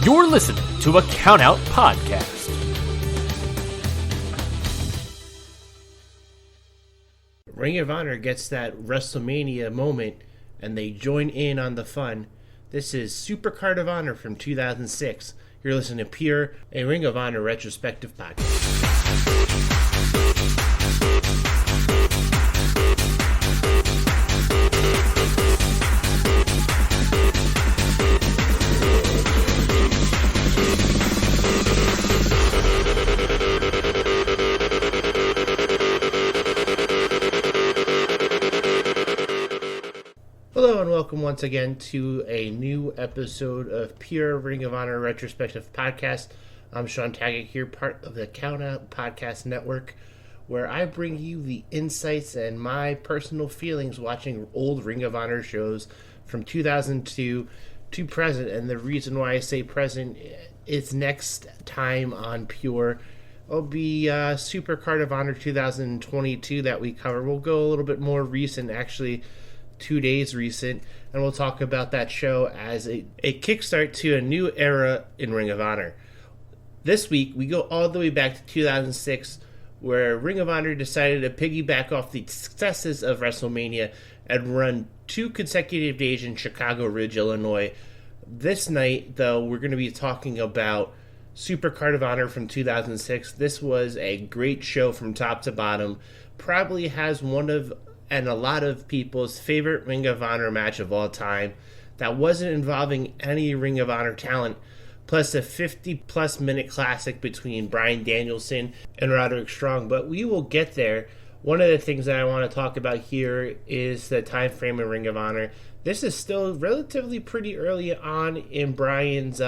You're listening to a Countout Podcast. Ring of Honor gets that WrestleMania moment, and they join in on the fun. This is Supercard of Honor from 2006. You're listening to Pure, a Ring of Honor retrospective podcast. Hello and welcome once again to a new episode of Pure Ring of Honor Retrospective Podcast. I'm Shawn here, part of the Countout Podcast Network, where I bring you the insights and my personal feelings watching old Ring of Honor shows from 2002 to present. And the reason why I say present is next time on Pure will be Supercard of Honor 2022 that we cover. We'll go a little bit more recent, actually 2 days recent, and we'll talk about that show as a kickstart to a new era in Ring of Honor. This week, we go all the way back to 2006, where Ring of Honor decided to piggyback off the successes of WrestleMania and run 2 consecutive days in Chicago Ridge, Illinois. This night, though, we're going to be talking about Supercard of Honor from 2006. This was a great show from top to bottom. Probably has one of and a lot of people's favorite Ring of Honor match of all time that wasn't involving any Ring of Honor talent, plus a 50-plus minute classic between Bryan Danielson and Roderick Strong. But we will get there. One of the things that I want to talk about here is the time frame of Ring of Honor. This is still relatively pretty early on in Bryan's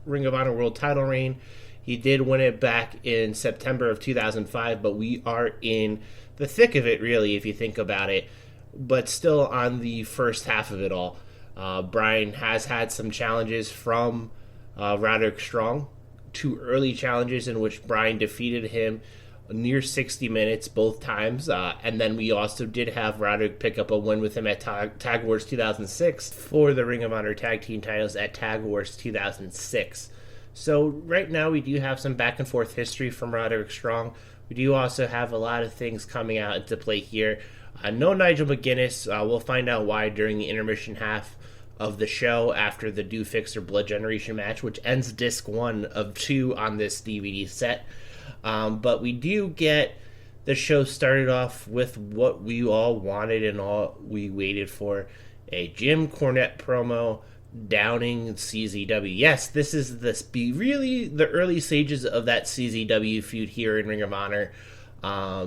Ring of Honor World title reign. He did win it back in September of 2005, but we are in the thick of it, really, if you think about it, but still on the first half of it all. Bryan has had some challenges from Roderick Strong, 2 early challenges in which Bryan defeated him near 60 minutes both times, and then we also did have Roderick pick up a win with him at Tag Wars 2006 for the Ring of Honor Tag Team titles at Tag Wars 2006. So right now we do have some back and forth history from Roderick Strong. We do also have a lot of things coming out into play here. No Nigel McGuinness. We'll find out why during the intermission half of the show after the Do Fixer Blood Generation match, which ends disc 1 of 2 on this DVD set. But we do get the show started off with what we all wanted and all we waited for. A Jim Cornette promo downing CZW. Yes, this is really the early stages of that CZW feud here in Ring of Honor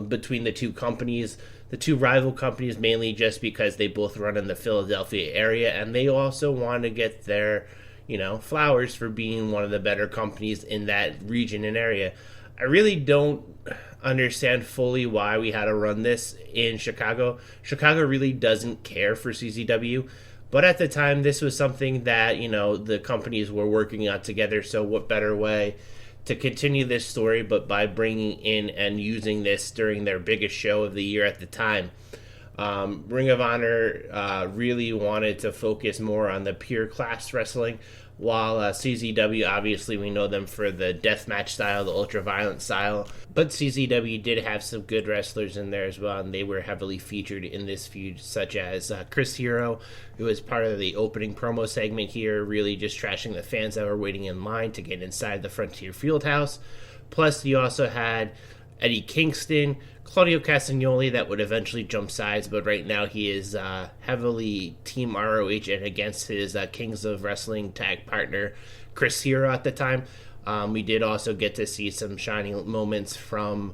between the two companies, the two rival companies, mainly just because they both run in the Philadelphia area, and they also want to get their, flowers for being one of the better companies in that region and area. I really don't understand fully why we had to run this in Chicago. Chicago really doesn't care for CZW. But at the time, this was something that, the companies were working on together. So what better way to continue this story but by bringing in and using this during their biggest show of the year at the time. Ring of Honor really wanted to focus more on the pure class wrestling, while CZW, obviously we know them for the deathmatch style, the ultra-violent style, but CZW did have some good wrestlers in there as well, and they were heavily featured in this feud, such as Chris Hero, who was part of the opening promo segment here, really just trashing the fans that were waiting in line to get inside the Frontier Fieldhouse. Plus, you also had Eddie Kingston, Claudio Castagnoli, that would eventually jump sides, but right now he is heavily Team ROH and against his Kings of Wrestling tag partner, Chris Hero, at the time. We did also get to see some shining moments from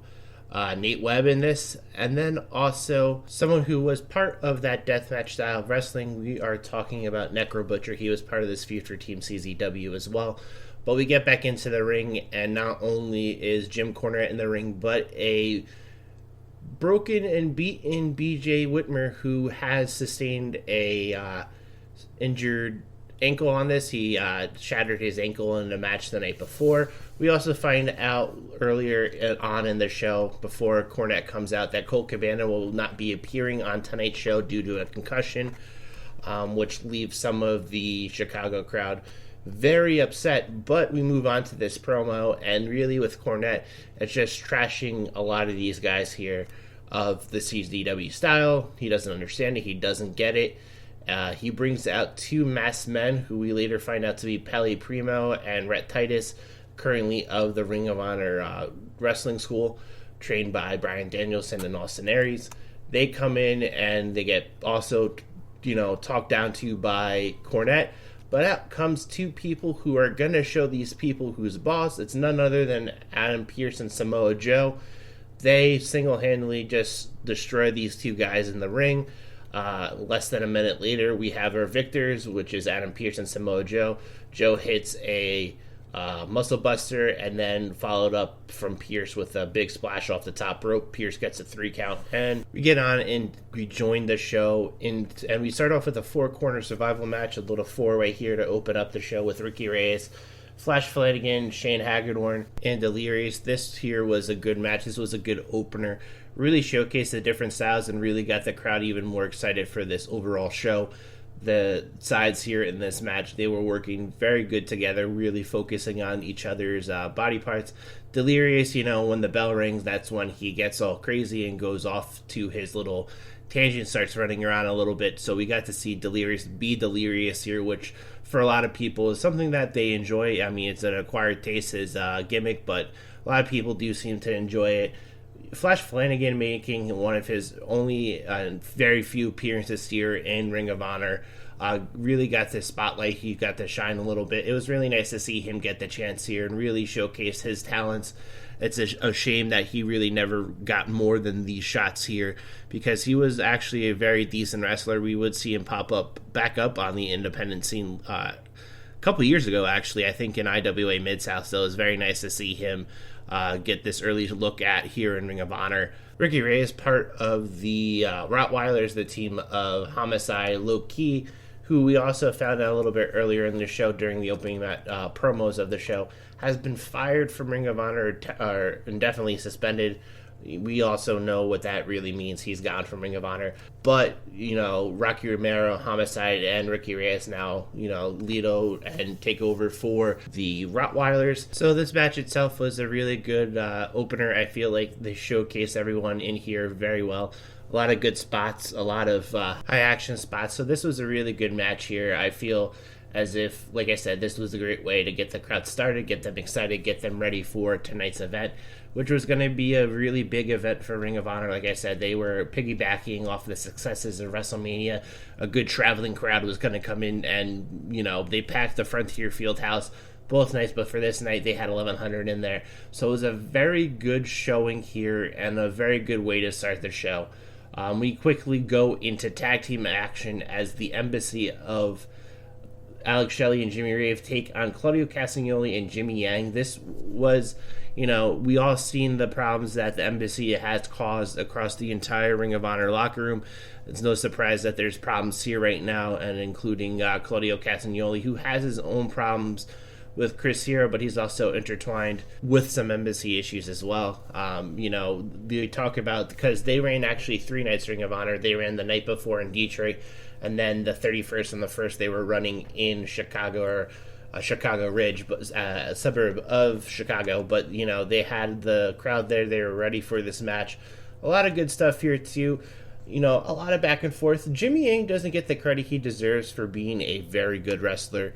Nate Webb in this, and then also someone who was part of that deathmatch style of wrestling. We are talking about Necro Butcher. He was part of this feud for Team CZW as well. But we get back into the ring, and not only is Jim Cornette in the ring, but a broken and beaten BJ Whitmer, who has sustained a injured ankle on this. He shattered his ankle in a match the night before. We also find out earlier on in the show, before Cornette comes out, that Colt Cabana will not be appearing on tonight's show due to a concussion, which leaves some of the Chicago crowd very upset. But we move on to this promo, and really with Cornette, it's just trashing a lot of these guys here of the CZW style. He doesn't understand it. He doesn't get it. He brings out two masked men who we later find out to be Pele Primo and Rhett Titus, currently of the Ring of Honor wrestling school, trained by Bryan Danielson and Austin Aries. They come in and they get also, talked down to by Cornette. But out comes two people who are going to show these people who's boss. It's none other than Adam Pearce and Samoa Joe. They single-handedly just destroy these two guys in the ring. Less than a minute later, we have our victors, which is Adam Pearce and Samoa Joe. Joe hits a muscle buster, and then followed up from Pearce with a big splash off the top rope. Pearce gets a 3 count, and we get on and we join the show. And we start off with a 4-corner survival match, a little 4-way here to open up the show with Ricky Reyes, Flash Flanagan, Shane Hagedorn, and Delirious. This here was a good match. This was a good opener. Really showcased the different styles and really got the crowd even more excited for this overall show. The sides here in this match, they were working very good together, really focusing on each other's body parts. Delirious, when the bell rings, that's when he gets all crazy and goes off to his little tangent, starts running around a little bit. So we got to see Delirious be delirious here, which for a lot of people is something that they enjoy. I mean, it's an acquired taste, his gimmick, but a lot of people do seem to enjoy it. Flash Flanagan making one of his only very few appearances here in Ring of Honor. Really got the spotlight. He got to shine a little bit. It was really nice to see him get the chance here and really showcase his talents. It's a shame that he really never got more than these shots here, because he was actually a very decent wrestler. We would see him back up on the independent scene a couple years ago, actually, I think in IWA Mid-South. So it was very nice to see him get this early look at here in Ring of Honor. Ricky Reyes, part of the Rottweilers, the team of Homicide, Low Key, who we also found out a little bit earlier in the show during the opening promos of the show, has been fired from Ring of Honor or indefinitely suspended. We also know what that really means. He's gone from Ring of Honor. But, Rocky Romero, Homicide, and Ricky Reyes now, lead out and take over for the Rottweilers. So this match itself was a really good opener. I feel like they showcased everyone in here very well. A lot of good spots, a lot of high-action spots. So this was a really good match here. I feel as if, like I said, this was a great way to get the crowd started, get them excited, get them ready for tonight's event, which was going to be a really big event for Ring of Honor. Like I said, they were piggybacking off the successes of WrestleMania. A good traveling crowd was going to come in, and, they packed the Frontier Fieldhouse both nights, but for this night, they had 1,100 in there. So it was a very good showing here and a very good way to start the show. We quickly go into tag team action as the Embassy of Alex Shelley and Jimmy Rave take on Claudio Castagnoli and Jimmy Yang. This was, we all seen the problems that the Embassy has caused across the entire Ring of Honor locker room. It's no surprise that there's problems here right now, and including Claudio Castagnoli, who has his own problems with Chris Hero, but he's also intertwined with some Embassy issues as well. They talk about, because they ran actually 3 nights Ring of Honor. They ran the night before in Detroit, and then the 31st and the 1st they were running in Chicago, or Chicago Ridge, but a suburb of Chicago. But, they had the crowd there. They were ready for this match. A lot of good stuff here, too. A lot of back and forth. Jimmy Yang doesn't get the credit he deserves for being a very good wrestler.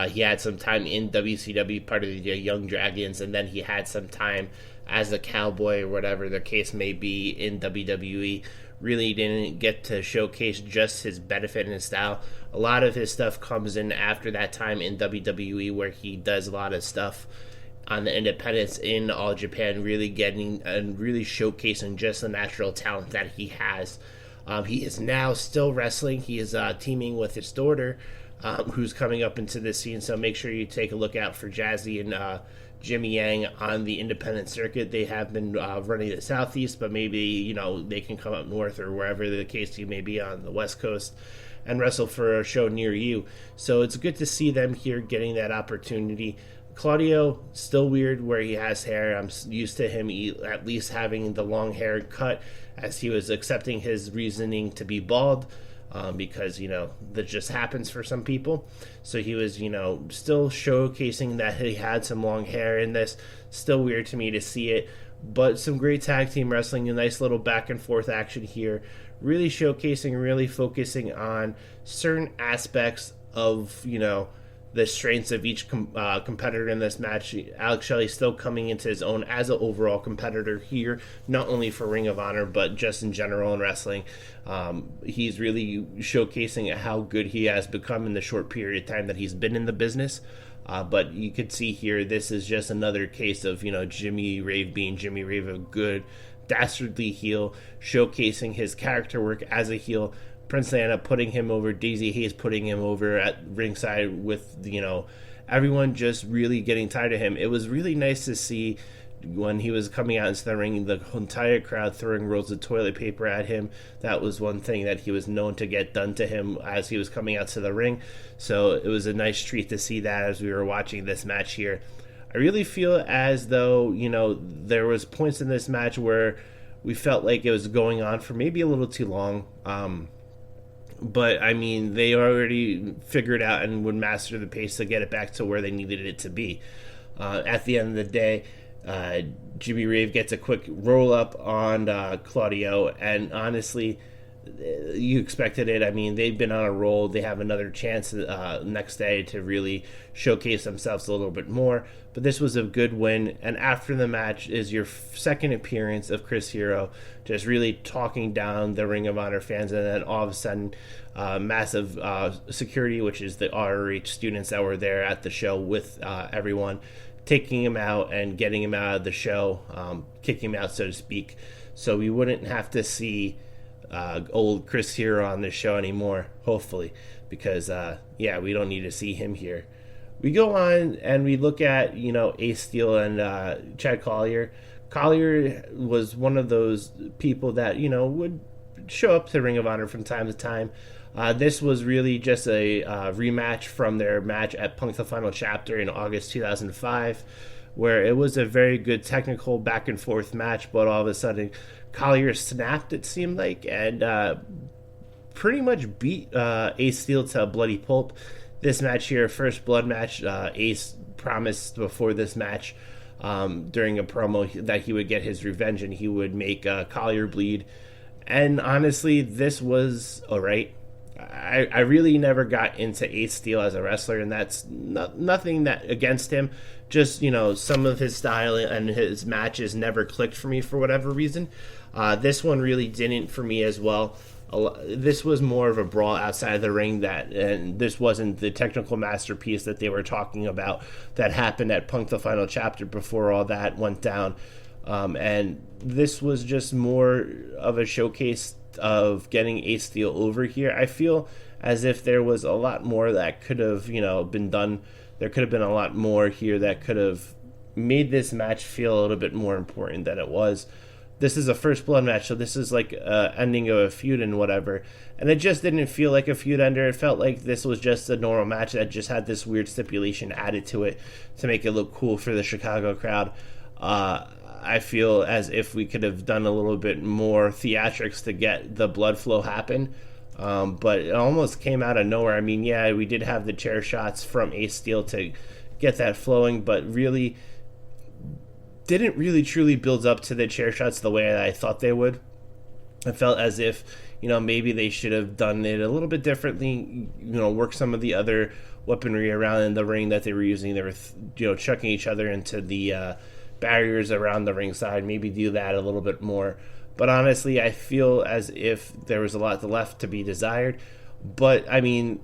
He had some time in WCW, part of the Young Dragons, and then he had some time as a cowboy or whatever the case may be in WWE. Really didn't get to showcase just his benefit and his style. A lot of his stuff comes in after that time in WWE, where he does a lot of stuff on the independents in All Japan, really getting and really showcasing just the natural talent that he has. He is now still wrestling. He is teaming with his daughter, who's coming up into this scene. So make sure you take a look out for Jazzy and Jimmy Yang on the independent circuit. They have been running the Southeast, but maybe, they can come up north or wherever the case you may be on the West Coast and wrestle for a show near you. So it's good to see them here getting that opportunity. Claudio, still weird where he has hair. I'm used to him at least having the long hair cut, as he was accepting his reasoning to be bald. because, that just happens for some people. So he was, still showcasing that he had some long hair in this. Still weird to me to see it, but some great tag team wrestling, a nice little back and forth action here, really showcasing, really focusing on certain aspects of, the strengths of each competitor in this match. Alex Shelley still coming into his own as an overall competitor here, not only for Ring of Honor, but just in general in wrestling. He's really showcasing how good he has become in the short period of time that he's been in the business. But you could see here, this is just another case of, Jimmy Rave being Jimmy Rave, a good, dastardly heel, showcasing his character work as a heel. Prince Diana putting him over, Daisy Hayes putting him over at ringside with, everyone just really getting tired of him. It was really nice to see when he was coming out into the ring, the entire crowd throwing rolls of toilet paper at him. That was one thing that he was known to get done to him as he was coming out to the ring. So it was a nice treat to see that as we were watching this match here. I really feel as though, there was points in this match where we felt like it was going on for maybe a little too long. But, they already figured out and would master the pace to get it back to where they needed it to be. At the end of the day, Jimmy Rave gets a quick roll-up on Claudio, and honestly, you expected it. They've been on a roll. They have another chance next day to really showcase themselves a little bit more. But this was a good win. And after the match is your second appearance of Chris Hero, just really talking down the Ring of Honor fans. And then all of a sudden, massive security, which is the ROH students that were there at the show with everyone, taking him out and getting him out of the show, kicking him out, so to speak. So we wouldn't have to see old Chris Hero on this show anymore, hopefully, because we don't need to see him here. We go on and we look at Ace Steel and Chad Collier. Collier was one of those people that would show up to Ring of Honor from time to time. This was really just a rematch from their match at Punk the Final Chapter in August 2005, where it was a very good technical back and forth match, but all of a sudden Collier snapped, it seemed like, and pretty much beat Ace Steel to a bloody pulp. This match here, first blood match, Ace promised before this match during a promo that he would get his revenge and he would make Collier bleed. And honestly, this was alright. I really never got into Ace Steel as a wrestler, and that's nothing that against him. Just, some of his style and his matches never clicked for me for whatever reason. This one really didn't for me as well. This was more of a brawl outside of the ring, and this wasn't the technical masterpiece that they were talking about that happened at Punk the Final Chapter before all that went down. And this was just more of a showcase of getting Ace Steel over here. I feel as if there was a lot more that could have, been done. There could have been a lot more here that could have made this match feel a little bit more important than it was. This is a first blood match, so this is like ending of a feud and whatever. And it just didn't feel like a feud ender. It felt like this was just a normal match that just had this weird stipulation added to it to make it look cool for the Chicago crowd. I feel as if we could have done a little bit more theatrics to get the blood flow happen. But it almost came out of nowhere. We did have the chair shots from Ace Steel to get that flowing, but really didn't really truly build up to the chair shots the way that I thought they would. I felt as if, maybe they should have done it a little bit differently, work some of the other weaponry around in the ring that they were using. They were, chucking each other into the barriers around the ringside, maybe do that a little bit more. But honestly, I feel as if there was a lot left to be desired. But, on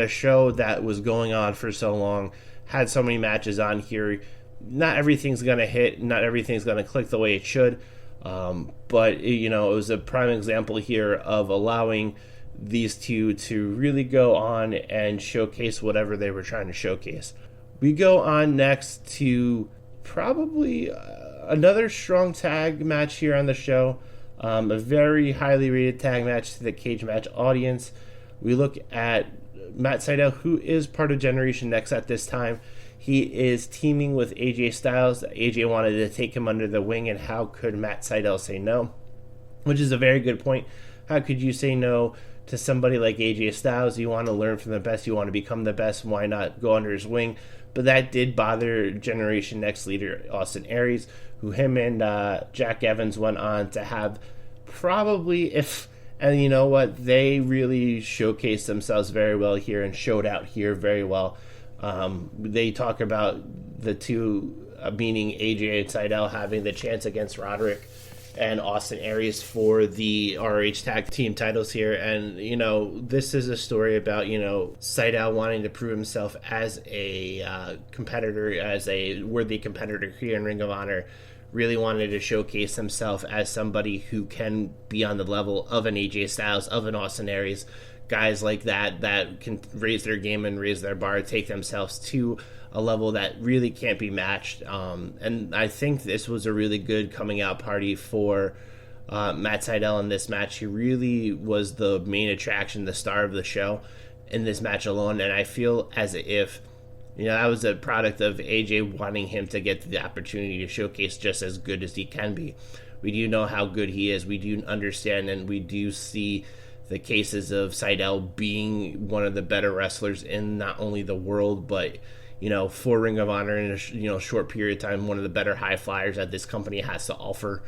a show that was going on for so long, had so many matches on here, not everything's going to hit, not everything's going to click the way it should. But, it was a prime example here of allowing these two to really go on and showcase whatever they were trying to showcase. We go on next to probably another strong tag match here on the show. A very highly rated tag match to the cage match audience. We look at Matt Sydal, who is part of Generation Next at this time. He is teaming with AJ Styles. AJ wanted to take him under the wing, and how could Matt Sydal say no? Which is a very good point. How could you say no to somebody like AJ Styles. You want to learn from the best. You want to become the best. Why not go under his wing? But that did bother Generation Next leader Austin Aries, who him and Jack Evans went on to have probably, and you know what, they really showcased themselves very well here and showed out here very well. They talk about the two, meaning AJ and Seidel, having the chance against Roderick and Austin Aries for the ROH tag team titles here. And, you know, this is a story about, you know, Seidel wanting to prove himself as a competitor, as a worthy competitor here in Ring of Honor. Really wanted to showcase himself as somebody who can be on the level of an AJ Styles, of an Austin Aries, guys like that can raise their game and raise their bar, take themselves to a level that really can't be matched. And I think this was a really good coming out party for Matt Seidel in this match. He really was the main attraction, the star of the show in this match alone. And I feel as if, you know, that was a product of AJ wanting him to get the opportunity to showcase just as good as he can be. We do know how good he is. We do understand, and we do see the cases of Seidel being one of the better wrestlers in not only the world, but, you know, for Ring of Honor in a short period of time, one of the better high flyers that this company has to offer.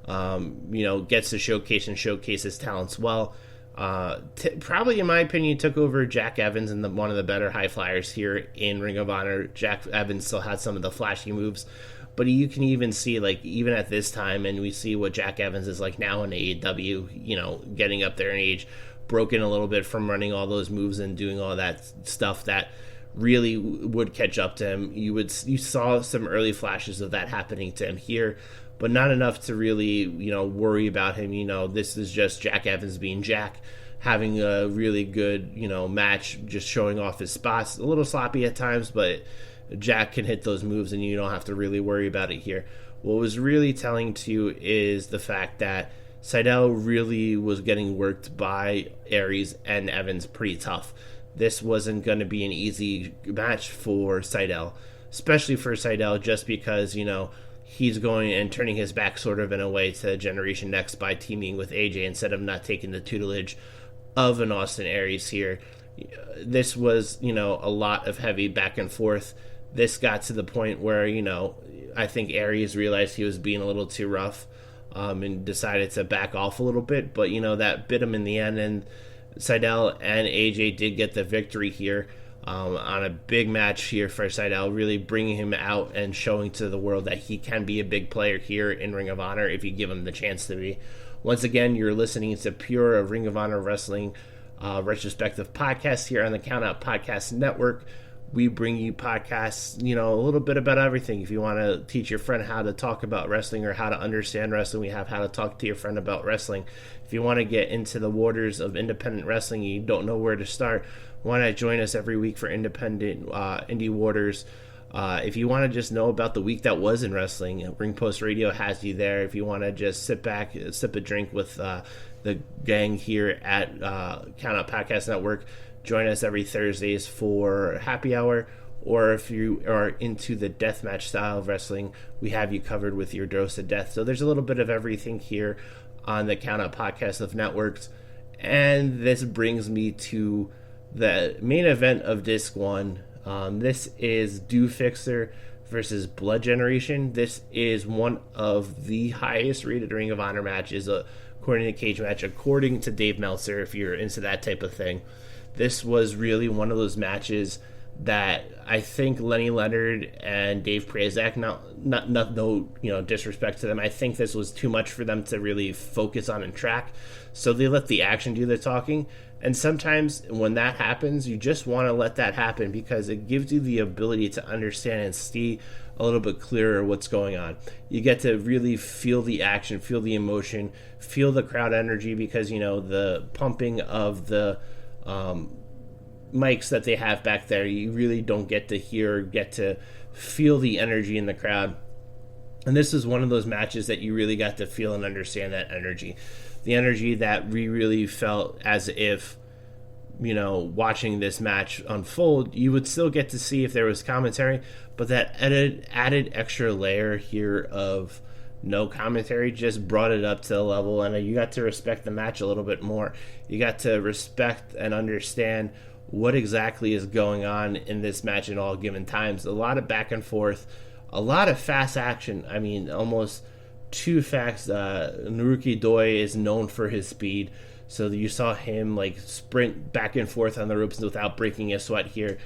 You know, gets to showcase his talents well. Probably, in my opinion, took over Jack Evans and one of the better high flyers here in Ring of Honor. Jack Evans still had some of the flashy moves, but you can even see, like, even at this time, and we see what Jack Evans is like now in AEW, you know, getting up there in age, broken a little bit from running all those moves and doing all that stuff that really would catch up to him. You saw some early flashes of that happening to him here, but not enough to really, you know, worry about him. You know, this is just Jack Evans being Jack, having a really good, you know, match, just showing off his spots. A little sloppy at times, but Jack can hit those moves and you don't have to really worry about it here. What was really telling to you is the fact that Seidel really was getting worked by Aries and Evans pretty tough. This wasn't going to be an easy match for Seidel, especially for Seidel, just because, you know, he's going and turning his back sort of in a way to Generation Next by teaming with AJ instead of not taking the tutelage of an Austin Aries here. This was, you know, a lot of heavy back and forth. This got to the point where, you know, I think Aries realized he was being a little too rough and decided to back off a little bit. But, you know, that bit him in the end, and Seidel and AJ did get the victory here on a big match here for Seidel, really bringing him out and showing to the world that he can be a big player here in Ring of Honor if you give him the chance to be. Once again, you're listening to Pure Ring of Honor Wrestling Retrospective podcast here on the Countout Podcast Network. We bring you podcasts, you know, a little bit about everything. If you want to teach your friend how to talk about wrestling or how to understand wrestling, we have how to talk to your friend about wrestling. If you want to get into the waters of independent wrestling and you don't know where to start, why not join us every week for independent indie waters? If you want to just know about the week that was in wrestling, Ring Post Radio has you there. If you want to just sit back, sip a drink with the gang here at Countout Podcast Network, join us every Thursdays for happy hour. Or if you are into the deathmatch style of wrestling, we have you covered with your dose of death. So there's a little bit of everything here on the Countout Podcast of Networks. And this brings me to the main event of Disc 1. This is Do Fixer versus Blood Generation. This is one of the highest rated Ring of Honor matches, according to Cage Match, according to Dave Meltzer, if you're into that type of thing. This was really one of those matches that I think Lenny Leonard and Dave Prazak, no disrespect to them, I think this was too much for them to really focus on and track. So they let the action do the talking. And sometimes when that happens, you just want to let that happen because it gives you the ability to understand and see a little bit clearer what's going on. You get to really feel the action, feel the emotion, feel the crowd energy because, you know, the pumping of the mics that they have back there, you really don't get to hear, get to feel the energy in the crowd. And this is one of those matches that you really got to feel and understand that energy. The energy that we really felt as if, you know, watching this match unfold, you would still get to see if there was commentary, but that added extra layer here of no commentary, just brought it up to the level, and you got to respect the match a little bit more. You got to respect and understand what exactly is going on in this match in all given times. A lot of back and forth, a lot of fast action. I mean, almost too fast. Naruki Doi is known for his speed, so you saw him like sprint back and forth on the ropes without breaking a sweat here.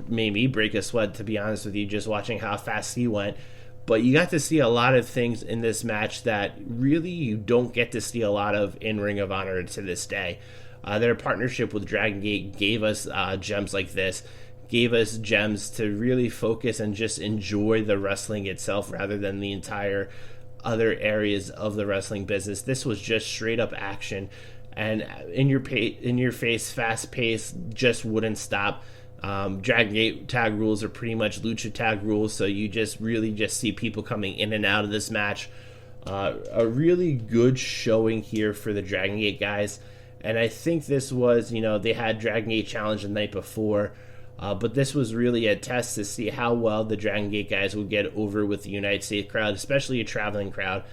Made me break a sweat, to be honest with you, just watching how fast he went. But you got to see a lot of things in this match that really you don't get to see a lot of in Ring of Honor to this day. Their partnership with Dragon Gate gave us gems like this, gave us gems to really focus and just enjoy the wrestling itself rather than the entire other areas of the wrestling business. This was just straight up action and in your face, fast paced, just wouldn't stop. Dragon Gate tag rules are pretty much lucha tag rules, so you just see people coming in and out of this match. A really good showing here for the Dragon Gate guys, and I think this was, they had Dragon Gate Challenge the night before, but this was really a test to see how well the Dragon Gate guys would get over with the United States crowd, especially a traveling crowd.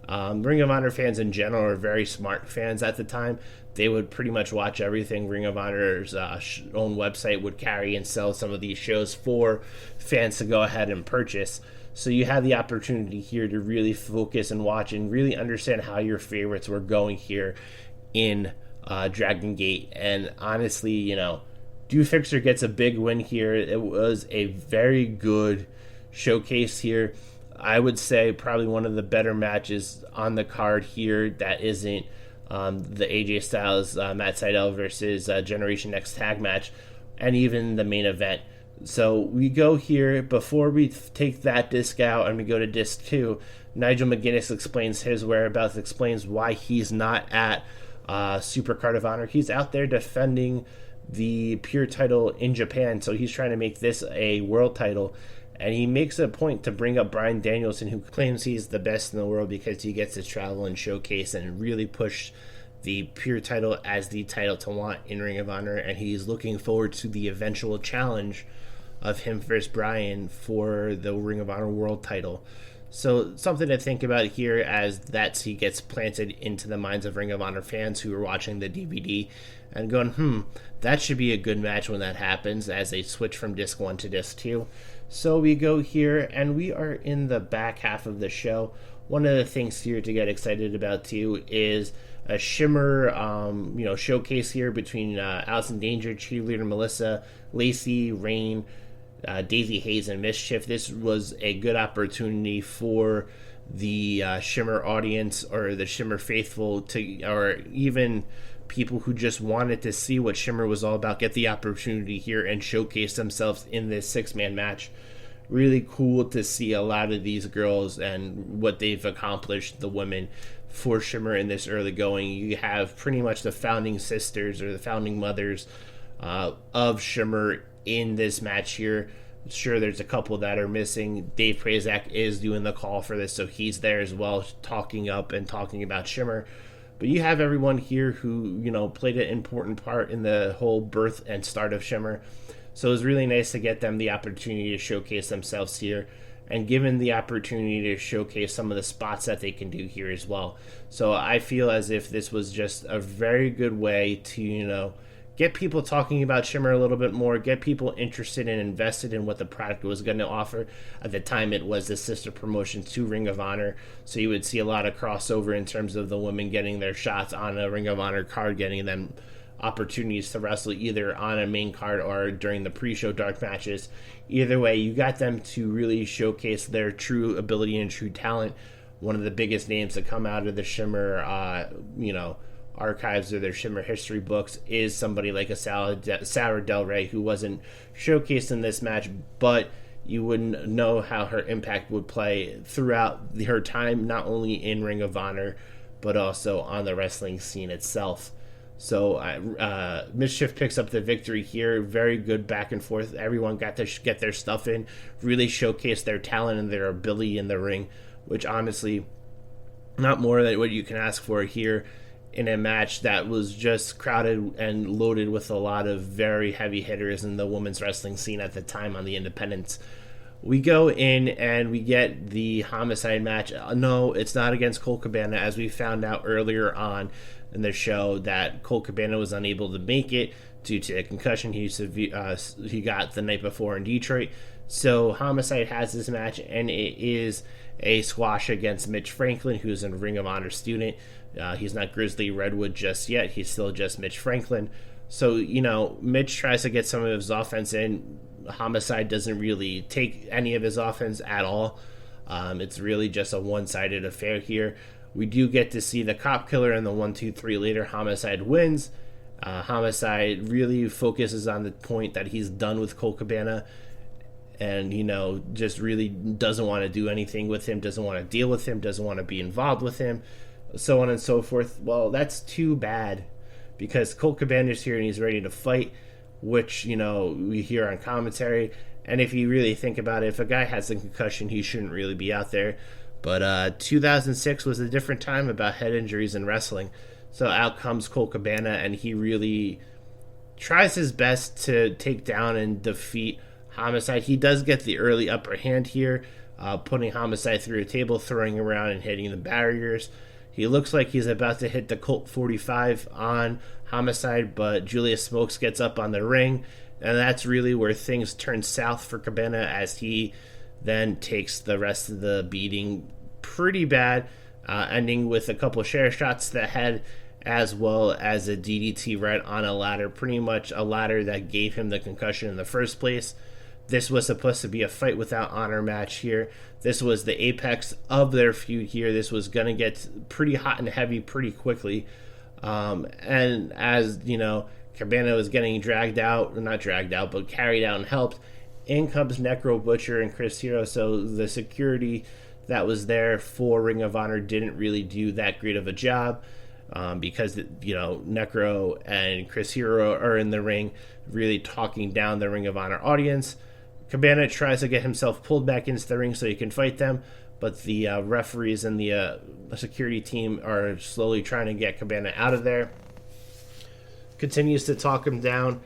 Ring of Honor fans in general are very smart fans at the time. They would pretty much watch everything Ring of Honor's own website would carry and sell some of these shows for fans to go ahead and purchase. So you had the opportunity here to really focus and watch and really understand how your favorites were going here in Dragon Gate. And honestly, Do Fixer gets a big win here. It was a very good showcase here. I would say probably one of the better matches on the card here that isn't the AJ Styles Matt Sydal versus Generation X tag match, and even the main event. So we go here, before we take that disc out and we go to disc 2, Nigel McGuinness explains his whereabouts, explains why he's not at Super Card of Honor. He's out there defending the pure title in Japan, so he's trying to make this a world title. And he makes a point to bring up Bryan Danielson, who claims he's the best in the world because he gets to travel and showcase and really push the pure title as the title to want in Ring of Honor. And he's looking forward to the eventual challenge of him versus Bryan for the Ring of Honor world title. So something to think about here as that he gets planted into the minds of Ring of Honor fans who are watching the DVD and going, that should be a good match when that happens, as they switch from disc 1 to disc 2. So we go here, and we are in the back half of the show. One of the things here to get excited about, too, is a Shimmer, showcase here between Allison Danger, Cheerleader Melissa, Lacey, Rain, Daisy Hayes, and Mischief. This was a good opportunity for the Shimmer audience or the Shimmer faithful or even people who just wanted to see what Shimmer was all about, get the opportunity here and showcase themselves in this 6-man match. Really cool to see a lot of these girls and what they've accomplished, the women, for Shimmer in this early going. You have pretty much the founding sisters or the founding mothers of Shimmer in this match here. Sure, there's a couple that are missing. Dave Prazak is doing the call for this, so he's there as well, talking up and talking about Shimmer. But you have everyone here who, played an important part in the whole birth and start of Shimmer. So it was really nice to get them the opportunity to showcase themselves here, and given the opportunity to showcase some of the spots that they can do here as well. So I feel as if this was just a very good way to, get people talking about Shimmer a little bit more, get people interested and invested in what the product was going to offer. At the time, it was the sister promotion to Ring of Honor, so you would see a lot of crossover in terms of the women getting their shots on a Ring of Honor card, getting them opportunities to wrestle either on a main card or during the pre-show dark matches. Either way, you got them to really showcase their true ability and true talent. One of the biggest names to come out of the Shimmer, archives or their Shimmer history books is somebody like a Sarah Del Rey, who wasn't showcased in this match, but you wouldn't know how her impact would play throughout her time, not only in Ring of Honor, but also on the wrestling scene itself. So Mischief picks up the victory here. Very good back and forth. Everyone got to get their stuff in, really showcase their talent and their ability in the ring, which honestly, not more than what you can ask for here in a match that was just crowded and loaded with a lot of very heavy hitters in the women's wrestling scene at the time on the independents. We go in and we get the Homicide match. No, it's not against Colt Cabana, as we found out earlier on in the show that Colt Cabana was unable to make it due to a concussion he got the night before in Detroit. So Homicide has this match, and it is a squash against Mitch Franklin, who's a Ring of Honor student. He's not Grizzly Redwood just yet. He's still just Mitch Franklin. So, Mitch tries to get some of his offense in. Homicide doesn't really take any of his offense at all. It's really just a one-sided affair here. We do get to see the cop killer in the 1-2-3 later. Homicide wins. Homicide really focuses on the point that he's done with Colt Cabana and, just really doesn't want to do anything with him, doesn't want to deal with him, doesn't want to be involved with him, so on and so forth. Well, that's too bad because Colt Cabana's here and he's ready to fight, which, we hear on commentary. And if you really think about it, if a guy has a concussion, he shouldn't really be out there. But 2006 was a different time about head injuries in wrestling. So out comes Colt Cabana, and he really tries his best to take down and defeat Homicide. He does get the early upper hand here, putting Homicide through a table, throwing around and hitting the barriers. He looks like he's about to hit the Colt 45 on Homicide, but Julius Smokes gets up on the ring, and that's really where things turn south for Cabana as he then takes the rest of the beating pretty bad, ending with a couple share shots to the head as well as a DDT right on a ladder, pretty much a ladder that gave him the concussion in the first place. This was supposed to be a fight without honor match here. This was the apex of their feud here. This was going to get pretty hot and heavy pretty quickly. And as, Cabana was getting carried out and helped, in comes Necro Butcher and Chris Hero. So the security that was there for Ring of Honor didn't really do that great of a job because, Necro and Chris Hero are in the ring really talking down the Ring of Honor audience. Cabana tries to get himself pulled back into the ring so he can fight them, but the referees and the security team are slowly trying to get Cabana out of there. Continues to talk him down.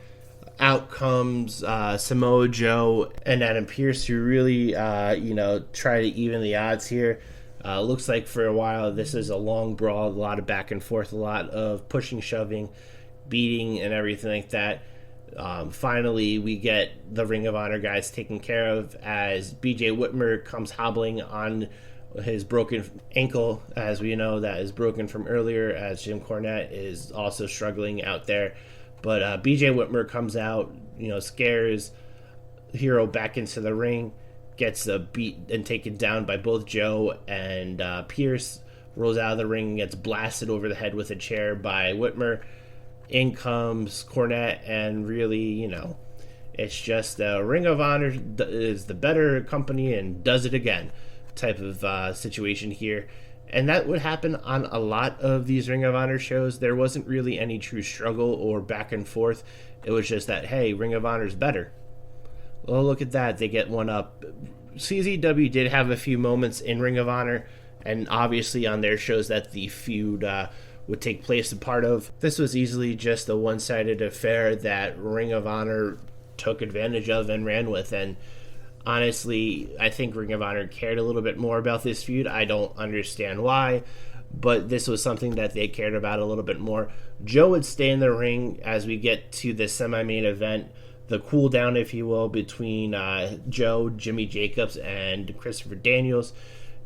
Out comes Samoa Joe and Adam Pearce, who really, try to even the odds here. Looks like for a while this is a long brawl, a lot of back and forth, a lot of pushing, shoving, beating, and everything like that. Finally, we get the Ring of Honor guys taken care of as BJ Whitmer comes hobbling on his broken ankle, as we know that is broken from earlier, as Jim Cornette is also struggling out there. But BJ Whitmer comes out, scares Hero back into the ring, gets beat and taken down by both Joe and Pierce, rolls out of the ring and gets blasted over the head with a chair by Whitmer. In comes Cornette, and really, it's just Ring of Honor is the better company and does it again type of situation here. And that would happen on a lot of these Ring of Honor shows. There wasn't really any true struggle or back and forth. It was just that, hey, Ring of Honor's better. Well, look at that. They get one up. CZW did have a few moments in Ring of Honor, and obviously on their shows that the feud would take place a part of. This was easily just a one-sided affair that Ring of Honor took advantage of and ran with. And honestly, I think Ring of Honor cared a little bit more about this feud. I don't understand why, but this was something that they cared about a little bit more. Joe would stay in the ring as we get to the semi-main event, the cool down, if you will, between Joe, Jimmy Jacobs, and Christopher Daniels.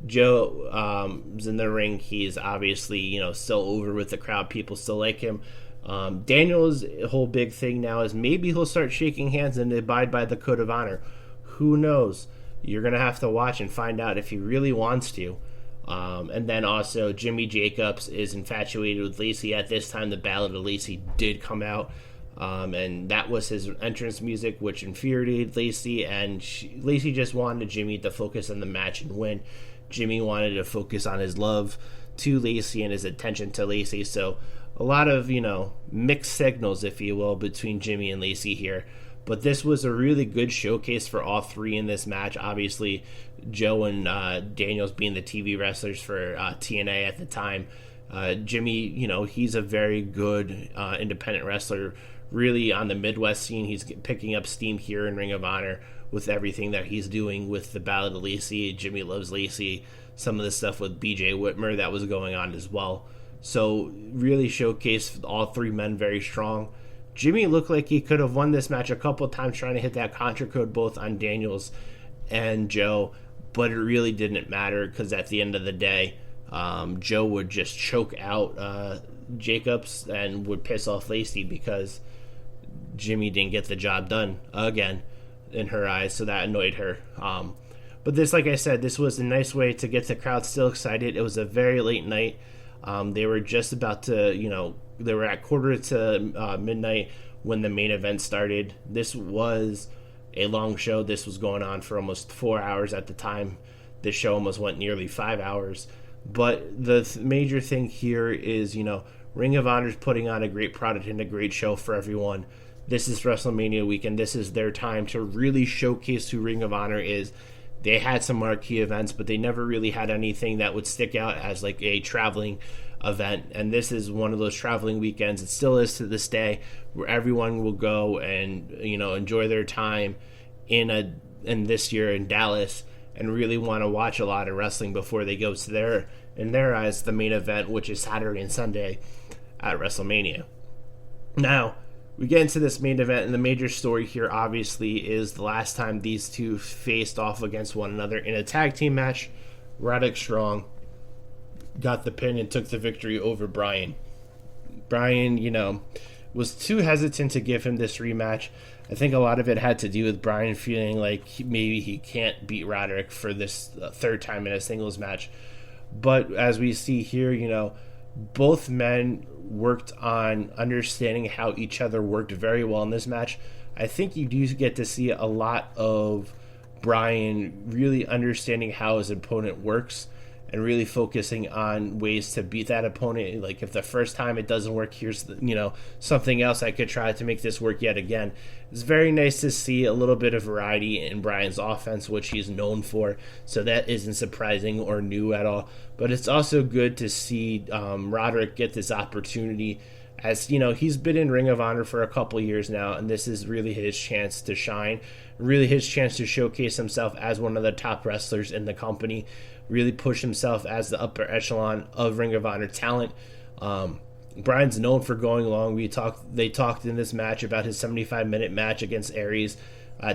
Joe is in the ring. He's obviously, still over with the crowd. People still like him. Daniels' whole big thing now is maybe he'll start shaking hands and abide by the code of honor. Who knows? You're going to have to watch and find out if he really wants to. And then also Jimmy Jacobs is infatuated with Lacey. At this time, the Ballad of Lacey did come out. And that was his entrance music, which infuriated Lacey. And Lacey just wanted Jimmy to focus on the match and win. Jimmy wanted to focus on his love to Lacey and his attention to Lacey. So a lot of, mixed signals, if you will, between Jimmy and Lacey here. But this was a really good showcase for all three in this match. Obviously, Joe and Daniels being the TV wrestlers for TNA at the time. Jimmy, he's a very good independent wrestler. Really on the Midwest scene, he's picking up steam here in Ring of Honor with everything that he's doing with the Ballad of Lacey, Jimmy Loves Lacey, some of the stuff with BJ Whitmer that was going on as well. So really showcased all three men very strong. Jimmy looked like he could have won this match a couple of times trying to hit that contra code both on Daniels and Joe, but it really didn't matter because at the end of the day, Joe would just choke out Jacobs and would piss off Lacey because Jimmy didn't get the job done again in her eyes, so that annoyed her. But this, like I said, this was a nice way to get the crowd still excited. It was a very late night. They were just about to, they were at quarter to midnight when the main event started. This was a long show. This was going on for almost 4 hours at the time. This show almost went nearly 5 hours. But the major thing here is, Ring of Honor's putting on a great product and a great show for everyone. This is WrestleMania weekend. This is their time to really showcase who Ring of Honor is. They had some marquee events, but they never really had anything that would stick out as like a traveling event. And this is one of those traveling weekends. It still is to this day, where everyone will go and enjoy their time in this year in Dallas and really want to watch a lot of wrestling before they go to in their eyes, the main event, which is Saturday and Sunday at WrestleMania. Now, we get into this main event, and the major story here, obviously, is the last time these two faced off against one another in a tag team match. Roderick Strong got the pin and took the victory over Bryan. Bryan, was too hesitant to give him this rematch. I think a lot of it had to do with Bryan feeling like maybe he can't beat Roderick for this third time in a singles match. But as we see here, both men worked on understanding how each other worked very well in this match. I think you do get to see a lot of Bryan really understanding how his opponent works and really focusing on ways to beat that opponent. Like if the first time it doesn't work, here's something else I could try to make this work yet again. It's very nice to see a little bit of variety in Bryan's offense, which he's known for, so that isn't surprising or new at all. But it's also good to see Roderick get this opportunity, as he's been in Ring of Honor for a couple years now, and this is really his chance to shine, really his chance to showcase himself as one of the top wrestlers in the company, really push himself as the upper echelon of Ring of Honor talent. Bryan's known for going long. They talked in this match about his 75-minute match against Aries,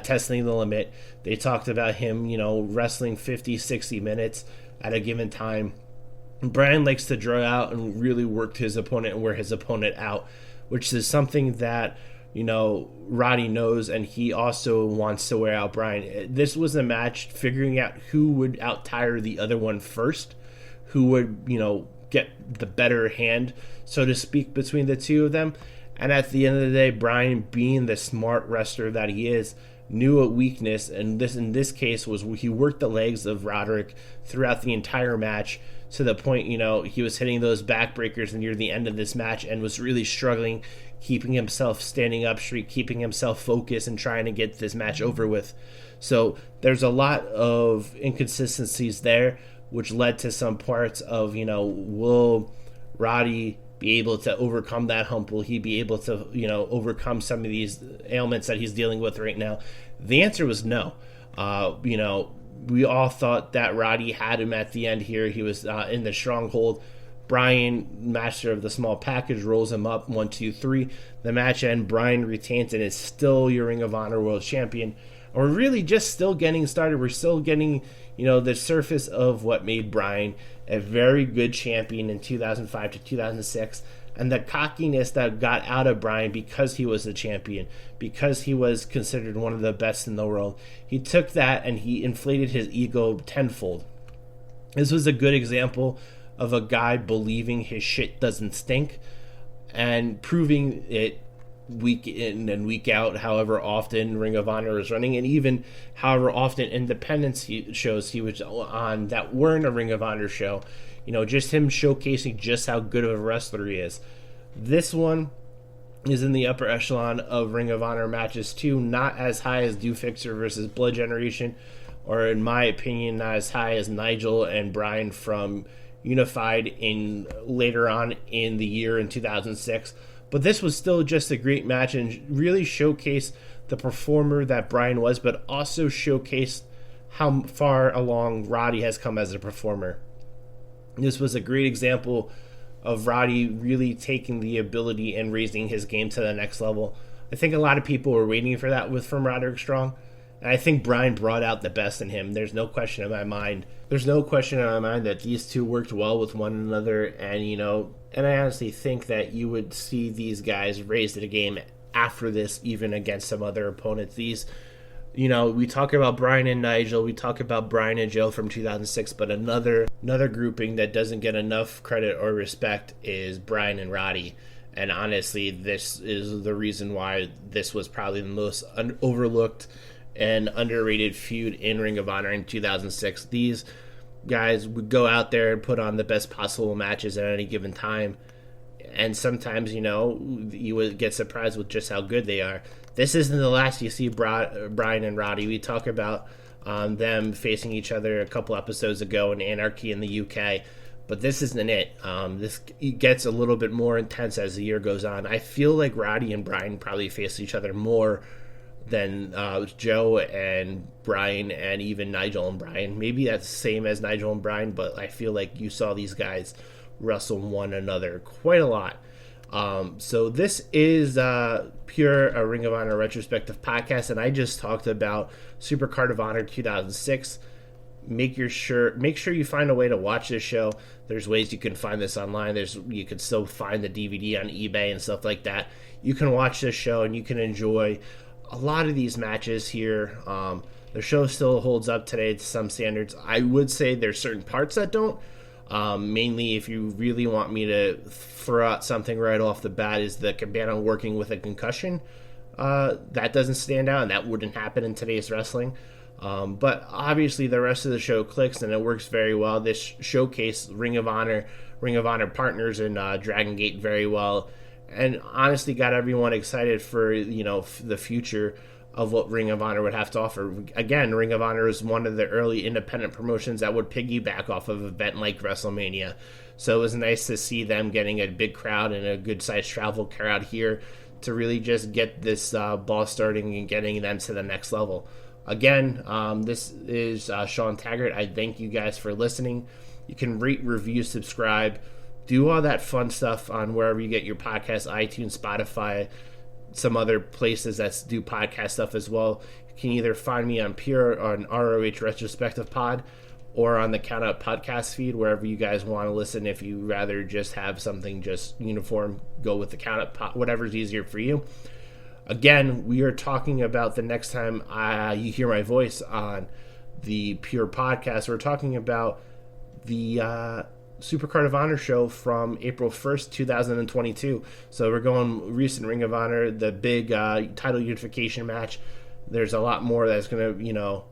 testing the limit. They talked about him, wrestling 50, 60 minutes at a given time. Bryan likes to draw out and really work his opponent and wear his opponent out, which is something that, Roddy knows, and he also wants to wear out Bryan. This was a match figuring out who would out-tire the other one first, who would, get the better hand, so to speak, between the two of them. And at the end of the day, Bryan, being the smart wrestler that he is, knew a weakness, and this in this case was he worked the legs of Roderick throughout the entire match, to the point, he was hitting those backbreakers near the end of this match and was really struggling, keeping himself standing up straight, keeping himself focused, and trying to get this match over with. So there's a lot of inconsistencies there, which led to some parts of, will Roddy be able to overcome that hump? Will he be able to, overcome some of these ailments that he's dealing with right now? The answer was no. We all thought that Roddy had him at the end here. He was in the stronghold. Bryan, master of the small package, rolls him up 1, 2, 3. The match end. Bryan retains and is still your Ring of Honor World Champion. And we're really just still getting started. We're still getting, the surface of what made Bryan a very good champion in 2005 to 2006. And the cockiness that got out of Bryan because he was a champion, because he was considered one of the best in the world. He took that and he inflated his ego tenfold. This was a good example of a guy believing his shit doesn't stink and proving it week in and week out, however often Ring of Honor is running, and even however often independence shows he was on that weren't a Ring of Honor show. Just him showcasing just how good of a wrestler he is. This one is in the upper echelon of Ring of Honor matches too, not as high as Do Fixer versus Blood Generation, or in my opinion, not as high as Nigel and Bryan from Unified in later on in the year in 2006. But this was still just a great match and really showcased the performer that Bryan was, but also showcased how far along Roddy has come as a performer. This was a great example of Roddy really taking the ability and raising his game to the next level. I think a lot of people were waiting for that from Roderick Strong. And I think Bryan brought out the best in him. There's no question in my mind. There's no question in my mind that these two worked well with one another. And I honestly think that you would see these guys raise the game after this, even against some other opponents. We talk about Bryan and Nigel, we talk about Bryan and Joe from 2006, but another grouping that doesn't get enough credit or respect is Bryan and Roddy. And honestly, this is the reason why this was probably the most overlooked and underrated feud in Ring of Honor in 2006. These guys would go out there and put on the best possible matches at any given time. And sometimes, you would get surprised with just how good they are. This isn't the last you see Bryan and Roddy. We talk about them facing each other a couple episodes ago in Anarchy in the UK. But this isn't it. This gets a little bit more intense as the year goes on. I feel like Roddy and Bryan probably face each other more than Joe and Bryan and even Nigel and Bryan. Maybe that's the same as Nigel and Bryan, but I feel like you saw these guys wrestle one another quite a lot. So this is pure a Ring of Honor retrospective podcast, and I just talked about Supercard of Honor 2006. Make sure you find a way to watch this show. There's ways you can find this online. You can still find the DVD on eBay and stuff like that. You can watch this show and you can enjoy a lot of these matches here. The show still holds up today to some standards. I would say there's certain parts that don't. Mainly, if you really want me to throw out something right off the bat, is the Cabana working with a concussion. That doesn't stand out, and that wouldn't happen in today's wrestling. But obviously, the rest of the show clicks, and it works very well. This showcased Ring of Honor partners in Dragon Gate very well, and honestly got everyone excited for the future of what Ring of Honor would have to offer. Again, Ring of Honor is one of the early independent promotions that would piggyback off of an event like WrestleMania. So it was nice to see them getting a big crowd and a good-sized travel crowd here to really just get this ball starting and getting them to the next level. Again, this is Shawn Taggart. I thank you guys for listening. You can rate, review, subscribe, do all that fun stuff on wherever you get your podcasts, iTunes, Spotify, some other places that do podcast stuff as well. You can either find me on ROH Retrospective Pod or on the Count Out podcast feed, wherever you guys want to listen. If you rather just have something just uniform, go with the Count Out pod, whatever's easier for you. Again, we are talking about the next time you hear my voice on the Pure podcast. We're talking about the Supercard of Honor show from April 1st, 2022. So we're going recent Ring of Honor, the big title unification match. There's a lot more that's going to,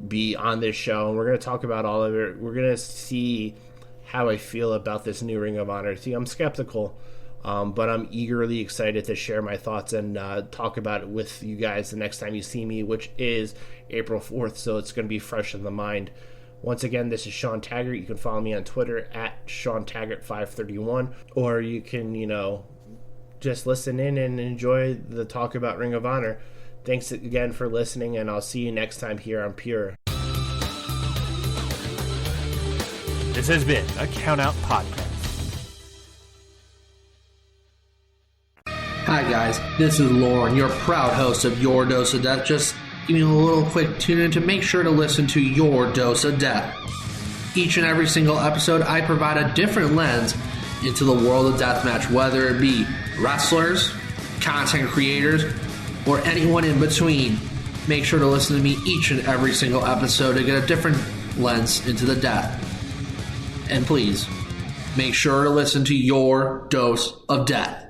be on this show, and we're going to talk about all of it. We're going to see how I feel about this new Ring of Honor. See, I'm skeptical, but I'm eagerly excited to share my thoughts and talk about it with you guys the next time you see me, which is April 4th, so it's going to be fresh in the mind. Once again, this is Shawn Taggart. You can follow me on Twitter at ShawnTaggart531, or you can, just listen in and enjoy the talk about Ring of Honor. Thanks again for listening, and I'll see you next time here on Pure. This has been a Count Out Podcast. Hi guys, this is Lauren, your proud host of Your Dose of Death. Just give me a little quick tune in to make sure to listen to Your Dose of Death. Each and every single episode, I provide a different lens into the world of deathmatch, whether it be wrestlers, content creators, or anyone in between. Make sure to listen to me each and every single episode to get a different lens into the death. And please, make sure to listen to Your Dose of Death.